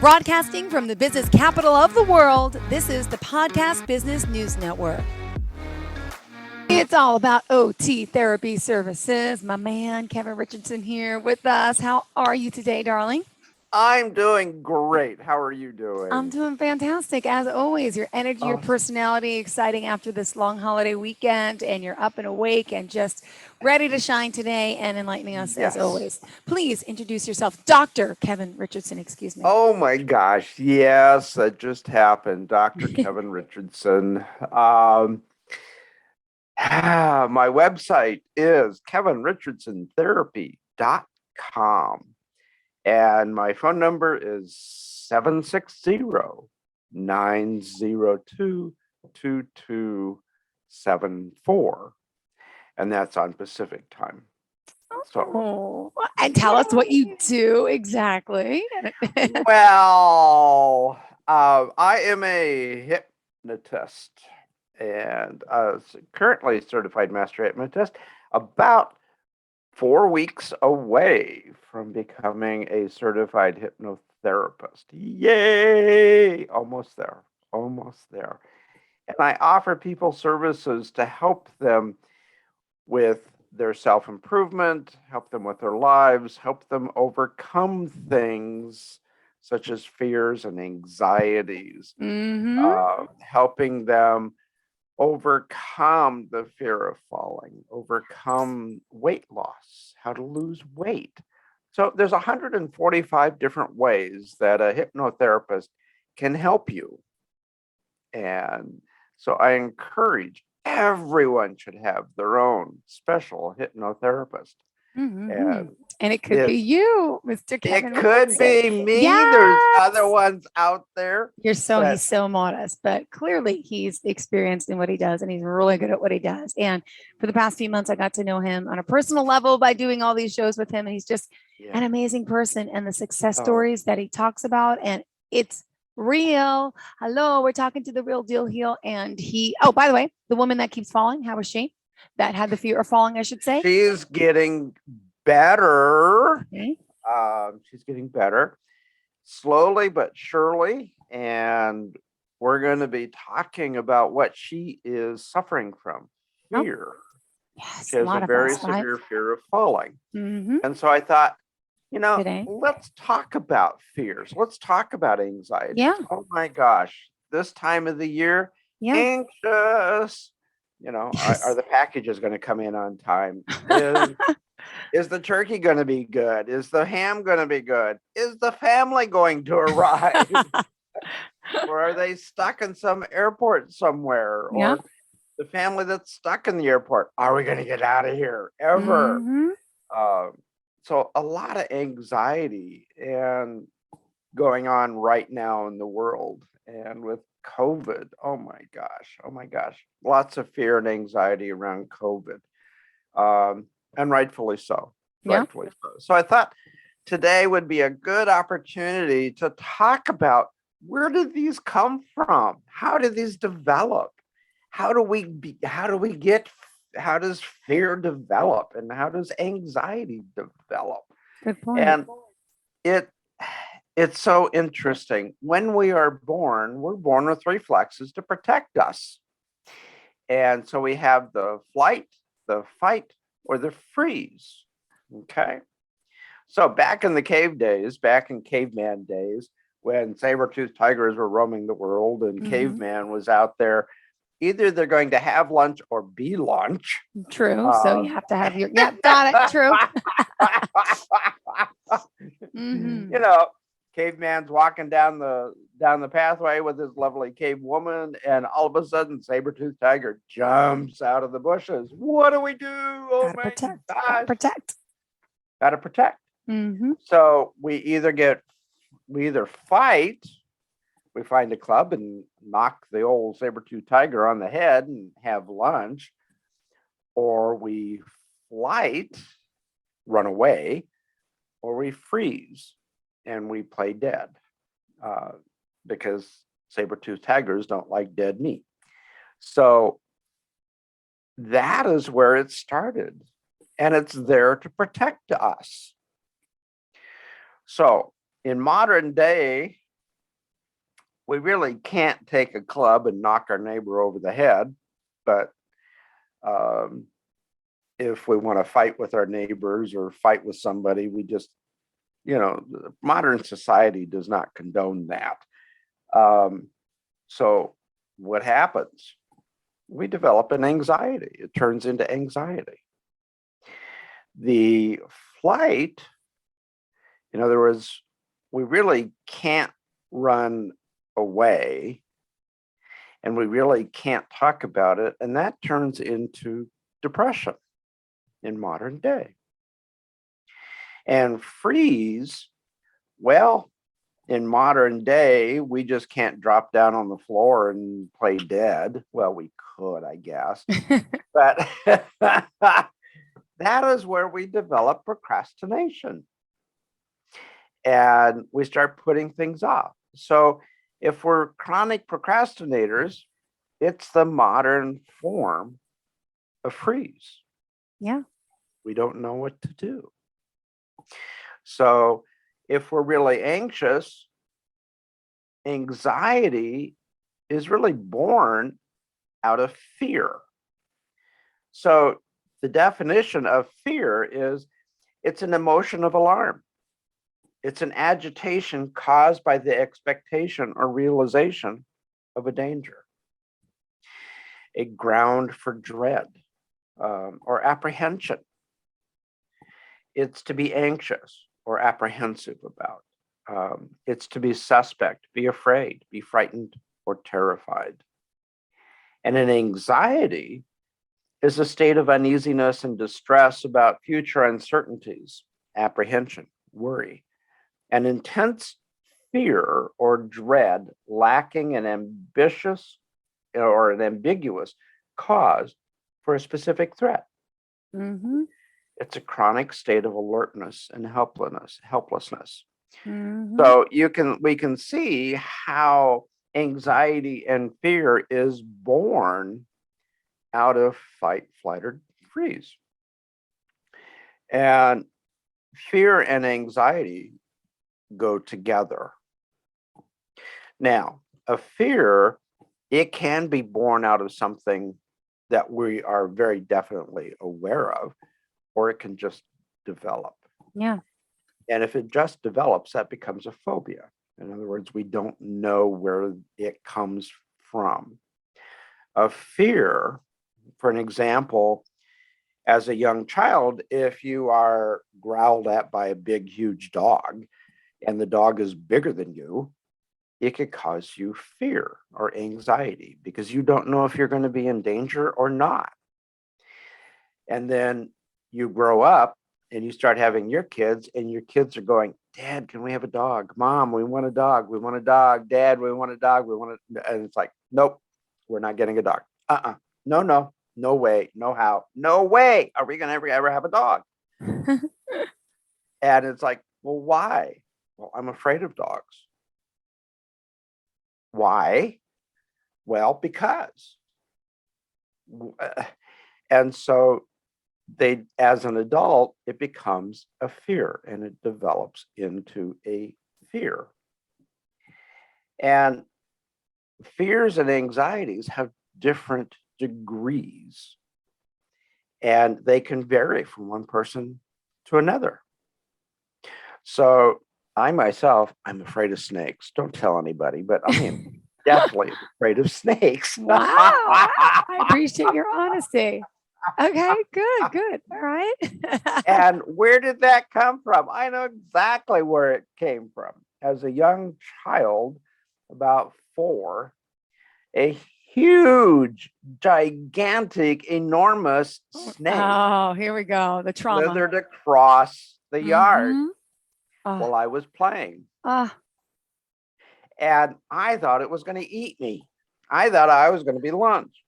Broadcasting from the business capital of the world, this is the Podcast Business News Network. It's all about OT therapy services. My man, Kevin Richardson, here with us. How are you today, darling? I'm doing great. How are you doing? I'm doing fantastic. As always, your energy, your personality, exciting after this long holiday weekend, and you're up and awake and just ready to shine today and enlightening us as always. Please introduce yourself. Dr. Kevin Richardson, excuse me. Oh my gosh. Yes, that just happened. Dr. Kevin Richardson. My website is kevinrichardsontherapy.com. And my phone number is 760-902-2274. And that's on Pacific time. And tell us what you do exactly. Well, I am a hypnotist and currently certified master hypnotist, about 4 weeks away from becoming a certified hypnotherapist. Yay! Almost there. And I offer people services to help them with their self-improvement, help them with their lives, help them overcome things such as fears and anxieties, helping them overcome the fear of falling, overcome weight loss, how to lose weight. So there's 145 different ways that a hypnotherapist can help you. And so I encourage everyone should have their own special hypnotherapist. And it could be you, Mr. Kevin. It could be me. Yes. There's other ones out there. He's so modest, but clearly he's experienced in what he does and he's really good at what he does. And for the past few months, I got to know him on a personal level by doing all these shows with him. And he's just an amazing person, and the success stories that he talks about, and it's real. Hello, we're talking to the real deal heel. And by the way, the woman that keeps falling, how was she? That had the fear of falling, I should say. She's getting better. Okay. She's getting better, slowly but surely. And we're going to be talking about what she is suffering from. Fear. Yes, she has a very severe fear of falling. And so I thought, let's talk about fears. Let's talk about anxiety. Yeah. Oh my gosh, this time of the year, anxious. Are the packages going to come in on time? Is the turkey going to be good? Is the ham going to be good? Is the family going to arrive? Or are they stuck in some airport somewhere? Or the family that's stuck in the airport, are we going to get out of here ever? So a lot of anxiety and going on right now in the world, and with COVID, oh my gosh, lots of fear and anxiety around COVID, and rightfully so. So I thought today would be a good opportunity to talk about, where did these come from? How did these develop? How does fear develop, and how does anxiety develop? Good point. And it's so interesting. When we are born, we're born with reflexes to protect us. And so we have the flight, the fight, or the freeze. Okay. So back in caveman days, when saber-toothed tigers were roaming the world and caveman was out there, either they're going to have lunch or be lunch. True. So you have to have got it. True. Caveman's walking down the pathway with his lovely cave woman, and all of a sudden, saber-toothed tiger jumps out of the bushes. What do we do? Oh my gosh! Gotta protect. So we either fight. We find a club and knock the old saber-toothed tiger on the head and have lunch, or we flight, run away, or we freeze and we play dead, because saber-toothed tigers don't like dead meat. So that is where it started, and it's there to protect us. So in modern day, we really can't take a club and knock our neighbor over the head, but if we want to fight with our neighbors or fight with somebody, we just, modern society does not condone that. So what happens? We develop an anxiety. It turns into anxiety. The flight, in other words, we really can't run away and we really can't talk about it. And that turns into depression in modern day. And freeze, well, in modern day, we just can't drop down on the floor and play dead. Well, we could, I guess. But that is where we develop procrastination. And we start putting things off. So if we're chronic procrastinators, it's the modern form of freeze. Yeah. We don't know what to do. So if we're really anxious, anxiety is really born out of fear. So the definition of fear is it's an emotion of alarm. It's an agitation caused by the expectation or realization of a danger, a ground for dread or apprehension. It's to be anxious or apprehensive about. It's to be suspect, be afraid, be frightened or terrified. And an anxiety is a state of uneasiness and distress about future uncertainties, apprehension, worry, an intense fear or dread lacking an ambitious or an ambiguous cause for a specific threat. Mm-hmm. It's a chronic state of alertness and helplessness. Mm-hmm. So we can see how anxiety and fear is born out of fight, flight, or freeze. And fear and anxiety go together. Now, a fear, it can be born out of something that we are very definitely aware of, or it can just develop. Yeah. And if it just develops, that becomes a phobia. In other words, we don't know where it comes from. A fear, for an example, as a young child, if you are growled at by a big, huge dog and the dog is bigger than you, it could cause you fear or anxiety because you don't know if you're going to be in danger or not. And then you grow up and you start having your kids and your kids are going, Dad, can we have a dog? Mom, we want a dog. We want a dog. Dad, we want a dog. We want a, and it's like, nope, we're not getting a dog. No, no way, no how, no way are we going to ever have a dog. And it's like, well, why? Well, I'm afraid of dogs. Why? Well, because. And so they, as an adult, it becomes a fear and it develops into a fear. And fears and anxieties have different degrees and they can vary from one person to another. So I myself, I'm afraid of snakes. Don't tell anybody, but I am definitely afraid of snakes. Wow. I appreciate your honesty. Okay, good. All right. And where did that come from? I know exactly where it came from. As a young child, about 4, a huge, gigantic, enormous snake Oh, here we go. The trauma. slithered across the yard Mhm. while I was playing. And I thought it was going to eat me. I thought I was going to be lunch.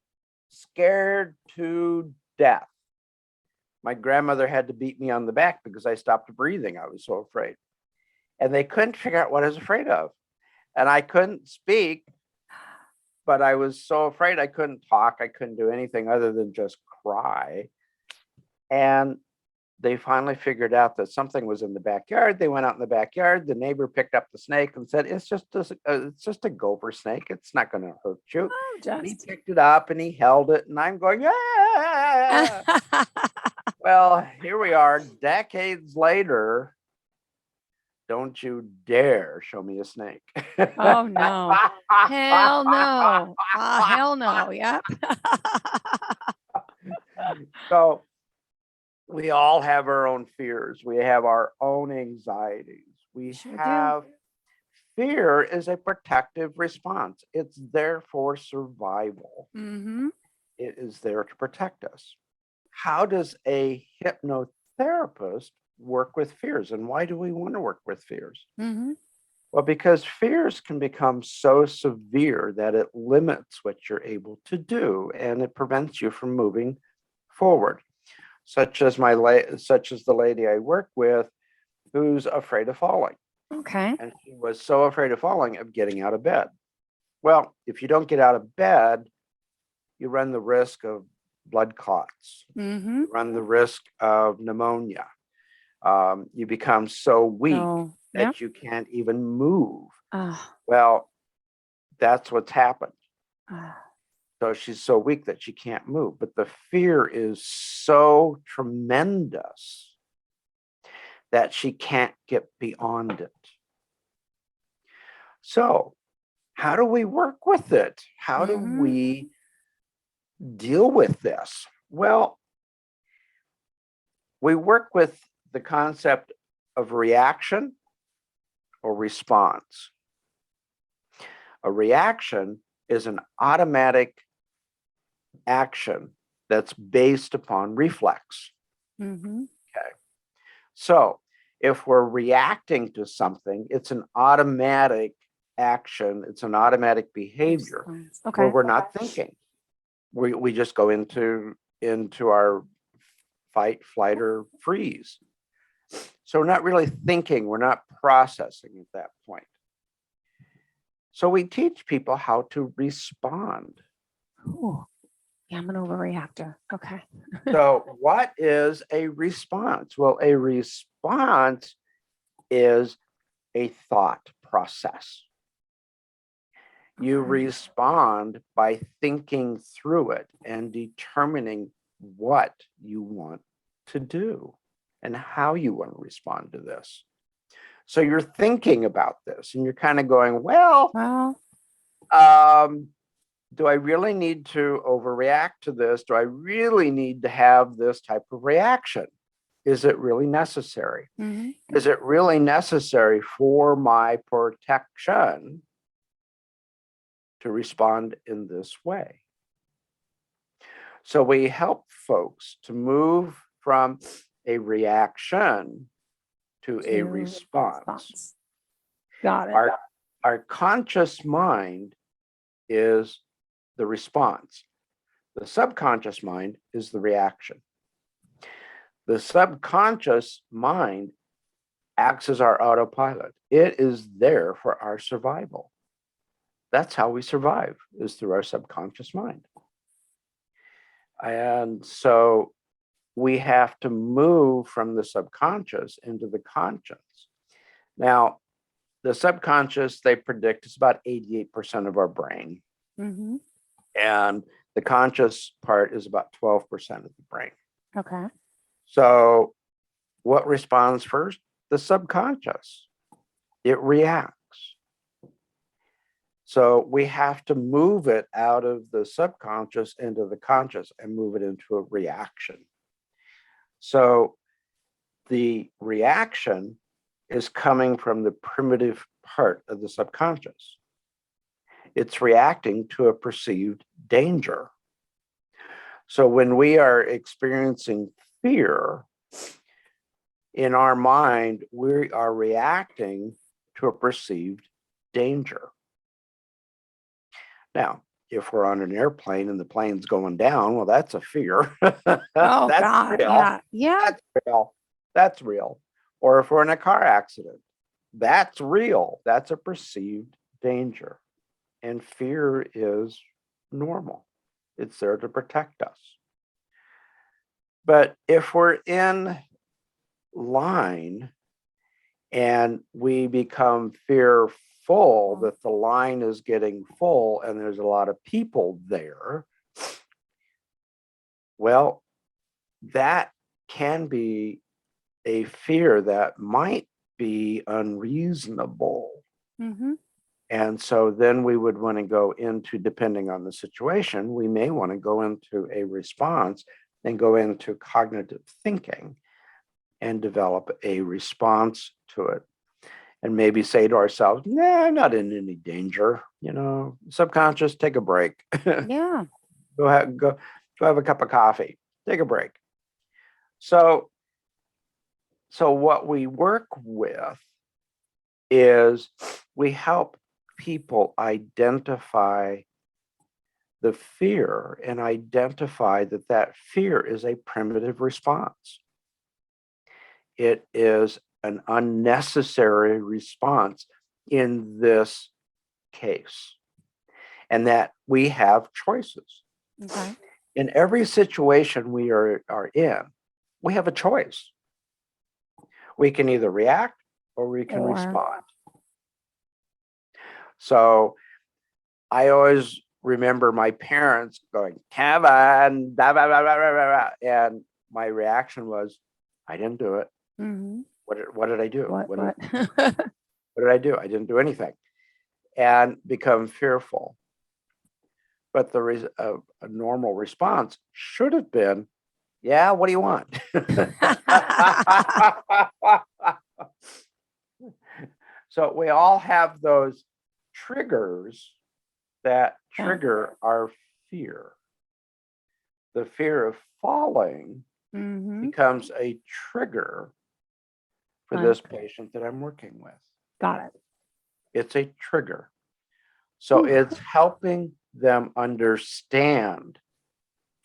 Scared to death. My grandmother had to beat me on the back because I stopped breathing. I was so afraid. And they couldn't figure out what I was afraid of. And I couldn't speak, but I was so afraid I couldn't talk. I couldn't do anything other than just cry. And they finally figured out that something was in the backyard. They went out in the backyard. The neighbor picked up the snake and said, it's just a gopher snake. It's not going to hurt you. Oh, And he just. picked it up and he held it. And I'm going, ah. Well, here we are decades later. Don't you dare show me a snake. Oh, no. Hell no. Hell no. Yep. So we all have our own fears. We have our own anxieties. We Sure do. have fear is a protective response. It's there for survival. Mm-hmm. It is there to protect us. How does a hypnotherapist work with fears? And why do we want to work with fears? Mm-hmm. Well, because fears can become so severe that it limits what you're able to do and it prevents you from moving forward. Such as the lady I work with who's afraid of falling. Okay. And she was so afraid of falling of getting out of bed. Well, if you don't get out of bed, you run the risk of blood clots. Mm-hmm. You run the risk of pneumonia. You become so weak So, that you can't even move. uh, Well, that's what's happened. uh, So she's so weak that she can't move. But the fear is so tremendous that she can't get beyond it. So, how do we work with it? How do Mhm. we deal with this? Well, we work with the concept of reaction or response. A reaction is an automatic action that's based upon reflex. Mhm. So if we're reacting to something, it's an automatic action, it's an automatic behavior Response. where Okay. we're not thinking. We just go into our fight, flight, or freeze. So we're not really thinking, we're not processing at that point. So we teach people how to respond. Ooh. Yeah, I'm an overreactor. Okay. So what is a response? Well, a response is a thought process. You Okay. respond by thinking through it and determining what you want to do and how you want to respond to this. So you're thinking about this and you're kind of going, well, Well, do I really need to overreact to this? Do I really need to have this type of reaction? Is it really necessary? mhm. Is it really necessary for my protection to respond in this way? So we help folks to move from a reaction to a To response. Got it. Our conscious mind is the response. The subconscious mind is the reaction. The subconscious mind acts as our autopilot. It is there for our survival. That's how we survive, is through our subconscious mind. And so we have to move from the subconscious into the conscious. Now, the subconscious, they predict, is about 88% of our brain. Mhm. And the conscious part is about 12% of the brain. Okay. So what responds first? The subconscious. It reacts. So we have to move it out of the subconscious into the conscious and move it into a reaction. So the reaction is coming from the primitive part of the subconscious. It's reacting to a perceived danger. So when we are experiencing fear, in our mind, we are reacting to a perceived danger. Now, if we're on an airplane and the plane's going down, well, that's a fear. Oh That's God. real. Yeah. Yeah. That's real. That's real. Or if we're in a car accident, that's real. That's a perceived danger. And fear is normal. It's there to protect us. But if we're in line and we become fearful that the line is getting full and there's a lot of people there, well, that can be a fear that might be unreasonable. Mm-hmm. And so then we would want to go into, depending on the situation, we may want to go into a response and go into cognitive thinking and develop a response to it. And maybe say to ourselves, nah, I'm not in any danger. Subconscious, take a break. Yeah. Go have a cup of coffee. Take a break. So what we work with is we help people identify the fear and identify that fear is a primitive response. It is an unnecessary response in this case, and that we have choices. Okay. In every situation we are in, we have a choice. We can either react or we can respond. So I always remember my parents going, Kevin, blah, blah, blah, blah, blah, blah, and my reaction was, I didn't do it. Mm-hmm. What did I do? What? What did I do? I didn't do anything. And become fearful. But a normal response should have been, yeah, what do you want? So we all have those triggers that trigger our fear. The fear of falling becomes a trigger for this patient that I'm working with. Got it. It's a trigger. So it's helping them understand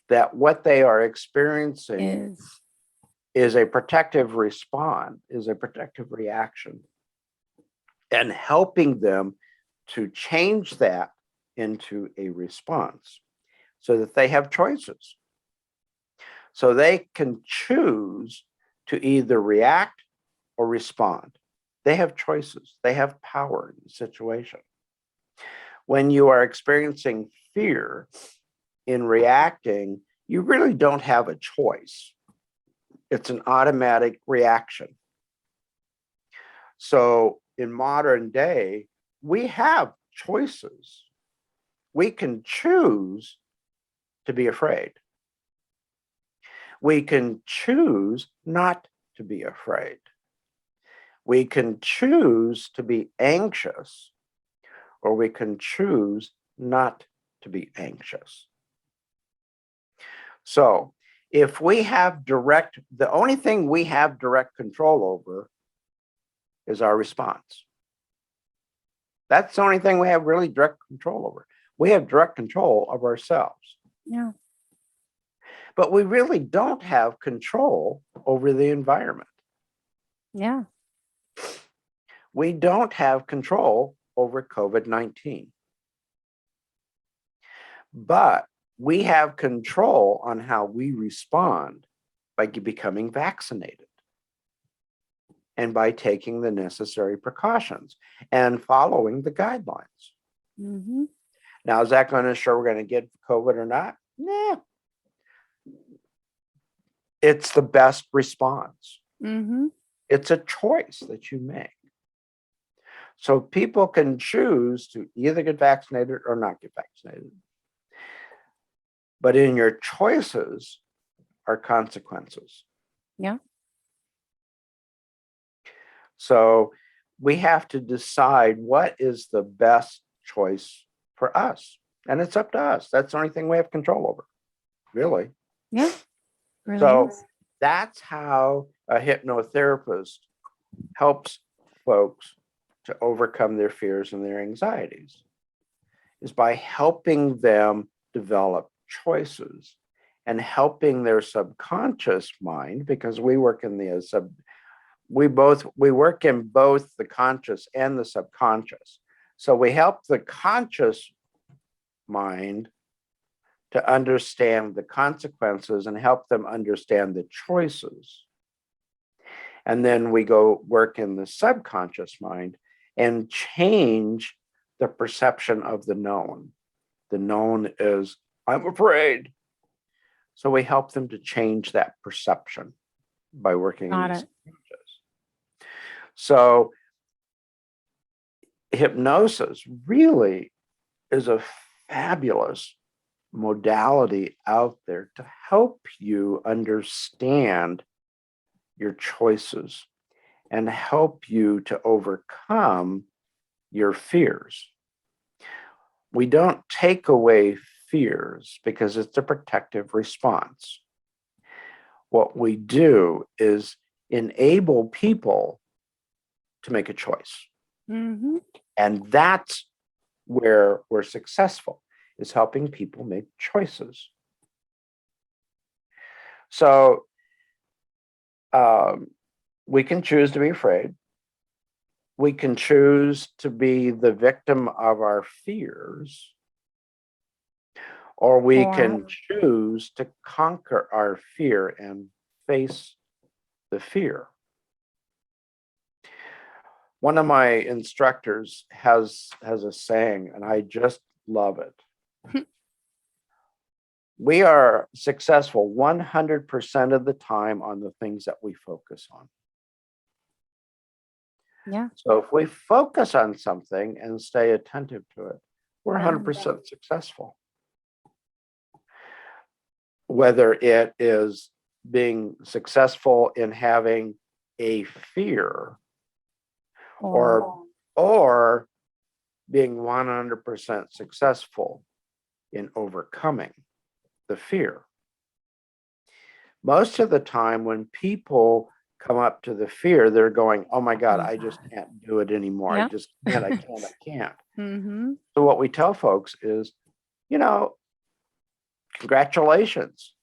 that what they are experiencing is a protective response, is a protective reaction, and helping them to change that into a response so that they have choices. So they can choose to either react or respond. They have choices. They have power in the situation. When you are experiencing fear in reacting, you really don't have a choice. It's an automatic reaction. So in modern day, we have choices. We can choose to be afraid. We can choose not to be afraid. We can choose to be anxious, or we can choose not to be anxious. So if we have the only thing we have direct control over is our response. That's the only thing we have really direct control over. We have direct control of ourselves. Yeah. But we really don't have control over the environment. Yeah. We don't have control over COVID-19. But we have control on how we respond by becoming vaccinated and by taking the necessary precautions and following the guidelines. Mm-hmm. Now, is that going to ensure we're going to get COVID or not? Nah. It's the best response. Mm-hmm. It's a choice that you make. So people can choose to either get vaccinated or not get vaccinated. But in your choices are consequences. Yeah. So we have to decide what is the best choice for us. And it's up to us. That's the only thing we have control over, really. Yeah. Really so is. That's how a hypnotherapist helps folks to overcome their fears and their anxieties, is by helping them develop choices and helping their subconscious mind, because we work in the we work in both the conscious and the subconscious. So we help the conscious mind to understand the consequences and help them understand the choices. And then we go work in the subconscious mind and change the perception of the known. The known is, I'm afraid. So we help them to change that perception by working in the subconscious. So hypnosis really is a fabulous modality out there to help you understand your choices and help you to overcome your fears. We don't take away fears because it's a protective response. What we do is enable people to make a choice. Mm-hmm. And that's where we're successful, is helping people make choices. So we can choose to be afraid. We can choose to be the victim of our fears, or we can choose to conquer our fear and face the fear. One of my instructors has a saying, and I just love it. We are successful 100% of the time on the things that we focus on. Yeah. So if we focus on something and stay attentive to it, we're 100% successful. Whether it is being successful in having a fear or being 100% successful in overcoming the fear. Most of the time when people come up to the fear, they're going, oh my God, I just can't do it anymore. I just can't, I can't. Mm-hmm. So what we tell folks is, congratulations.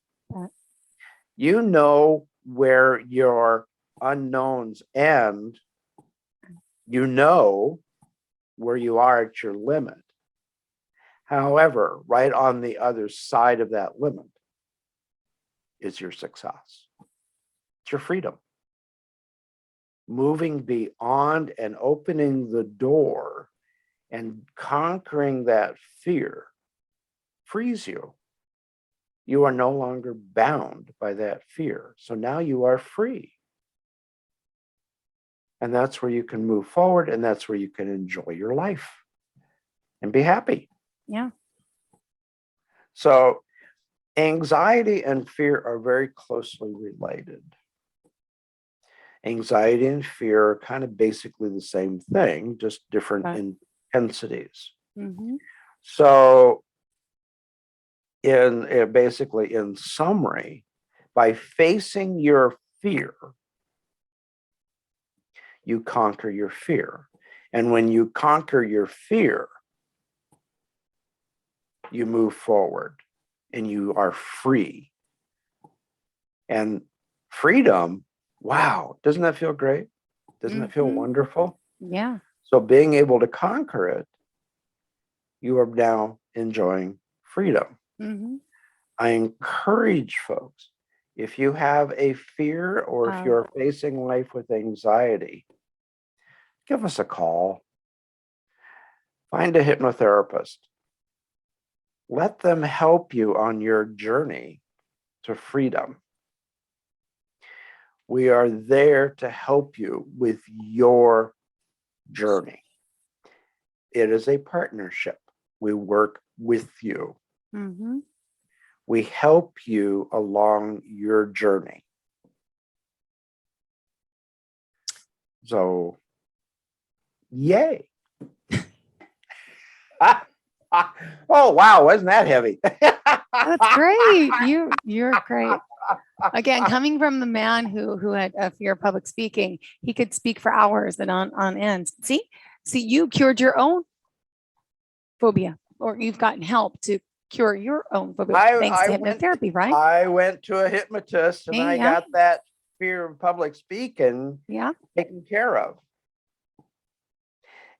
You know where your unknowns end. You know where you are at your limit. However, right on the other side of that limit is your success. It's your freedom. Moving beyond and opening the door and conquering that fear frees you. You are no longer bound by that fear. So now you are free. And that's where you can move forward, and that's where you can enjoy your life and be happy. Yeah. So anxiety and fear are very closely related. Anxiety and fear are kind of basically the same thing, just different intensities. Mm-hmm. So basically in summary, by facing your fear, you conquer your fear. And when you conquer your fear, you move forward and you are free. And freedom, wow, doesn't that feel great? Doesn't it feel wonderful? Yeah. So being able to conquer it, you are now enjoying freedom. Mm-hmm. I encourage folks, if you have a fear or if you're facing life with anxiety, give us a call. Find a hypnotherapist. Let them help you on your journey to freedom. We are there to help you with your journey. It is a partnership. We work with you. Mm-hmm. We help you along your journey. So, yay. Oh, wow. Wasn't that heavy? That's great. You're great. Again, coming from the man who had a fear of public speaking, he could speak for hours and on end. See, you cured your own phobia, or you've gotten help to cure your own phobia thanks to hypnotherapy, right? I went to a hypnotist and I got that fear of public speaking taken care of.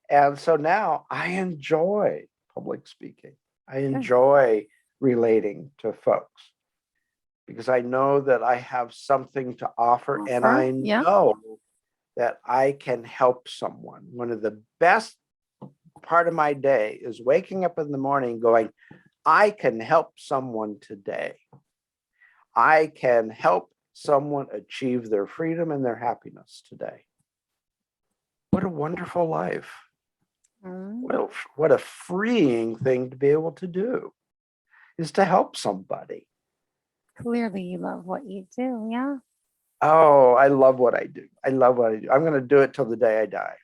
And so now I enjoy public speaking. I enjoy relating to folks because I know that I have something to offer, and I know that I can help someone. One of the best part of my day is waking up in the morning going, I can help someone today. I can help someone achieve their freedom and their happiness today. What a wonderful life. What a freeing thing to be able to do, is to help somebody. Clearly you love what you do. Yeah. Oh, I love what I do. I love what I do. I'm going to do it till the day I die.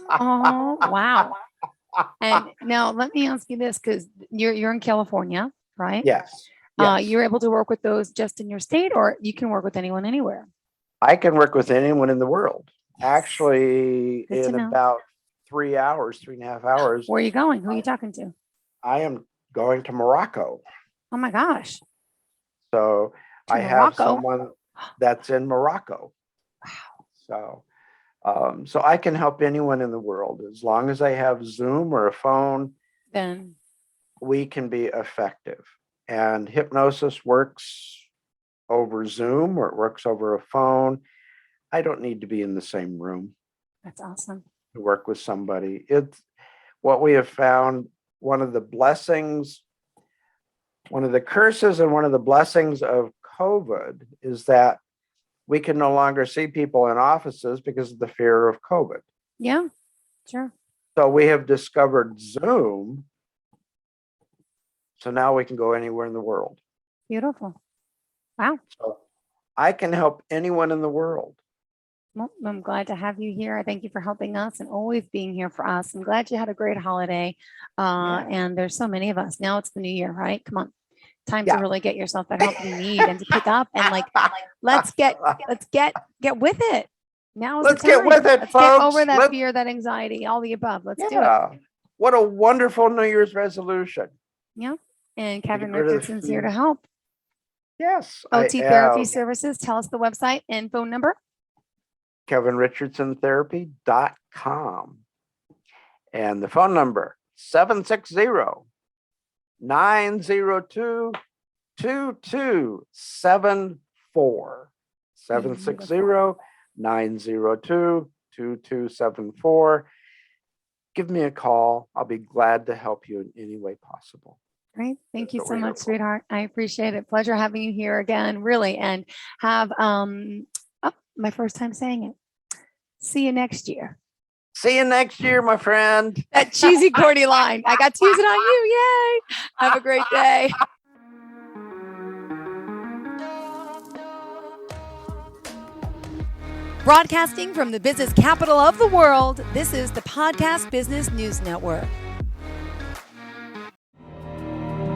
Oh, wow. And now let me ask you this, because you're in California, right? Yes. Yes. You're able to work with those just in your state, or you can work with anyone anywhere? I can work with anyone in the world. Actually, Good to in know. about 3 hours, 3.5 hours. Where are you going? Who are you talking to? I am going to Morocco. Oh my gosh. So To I have Morocco? someone that's in Morocco. Wow. So I can help anyone in the world. As long as I have Zoom or a phone, Then we can be effective. And hypnosis works over Zoom, or it works over a phone. I don't need to be in the same room that's awesome. to work with somebody. It's what we have found. One of the blessings, one of the curses and one of the blessings of COVID is that we can no longer see people in offices because of the fear of COVID. Yeah, sure. So we have discovered Zoom. So now we can go anywhere in the world. Beautiful. Wow. So I can help anyone in the world. Well, I'm glad to have you here. I thank you for helping us and always being here for us. I'm glad you had a great holiday. And there's so many of us. Now it's the new year, right? Come on. Time to really get yourself that help you need and to pick up and let's get with it. Now is Let's the time. get with it, let's folks. Get over that fear, that anxiety, all the above. Let's do it. What a wonderful New Year's resolution. Yeah. And Kevin rid of the Richardson's here to fear. help. Yes. OT Therapy Services. Tell us the website and phone number. KevinRichardsonTherapy.com. And the phone number, 760-902-2274. 760-902-2274. Give me a call. I'll be glad to help you in any way possible. Great. Thank you so much, sweetheart. I appreciate it. Pleasure having you here again, really. And have my first time saying it. See you next year. See you next year, my friend. That cheesy, corny line. I got to use it on you. Yay. Have a great day. Broadcasting from the business capital of the world, this is the Podcast Business News Network.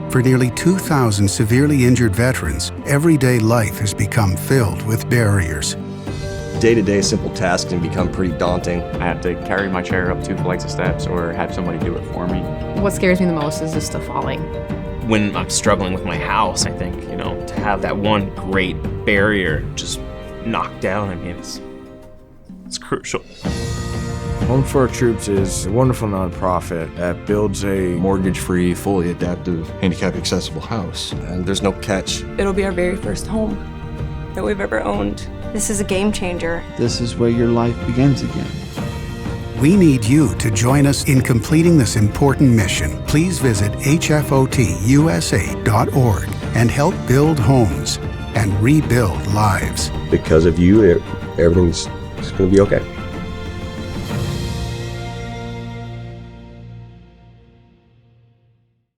For nearly 2,000 severely injured veterans, everyday life has become filled with barriers. Day-to-day simple tasks can become pretty daunting. I have to carry my chair up 2 flights of steps or have somebody do it for me. What scares me the most is just the falling. When I'm struggling with my house, I think, to have that one great barrier just knocked down, it's crucial. Home for Our Troops is a wonderful nonprofit that builds a mortgage-free, fully adaptive, handicap-accessible house. And there's no catch. It'll be our very first home that we've ever owned. This is a game changer. This is where your life begins again. We need you to join us in completing this important mission. Please visit hfotusa.org and help build homes and rebuild lives. Because of you, everything's going to be okay.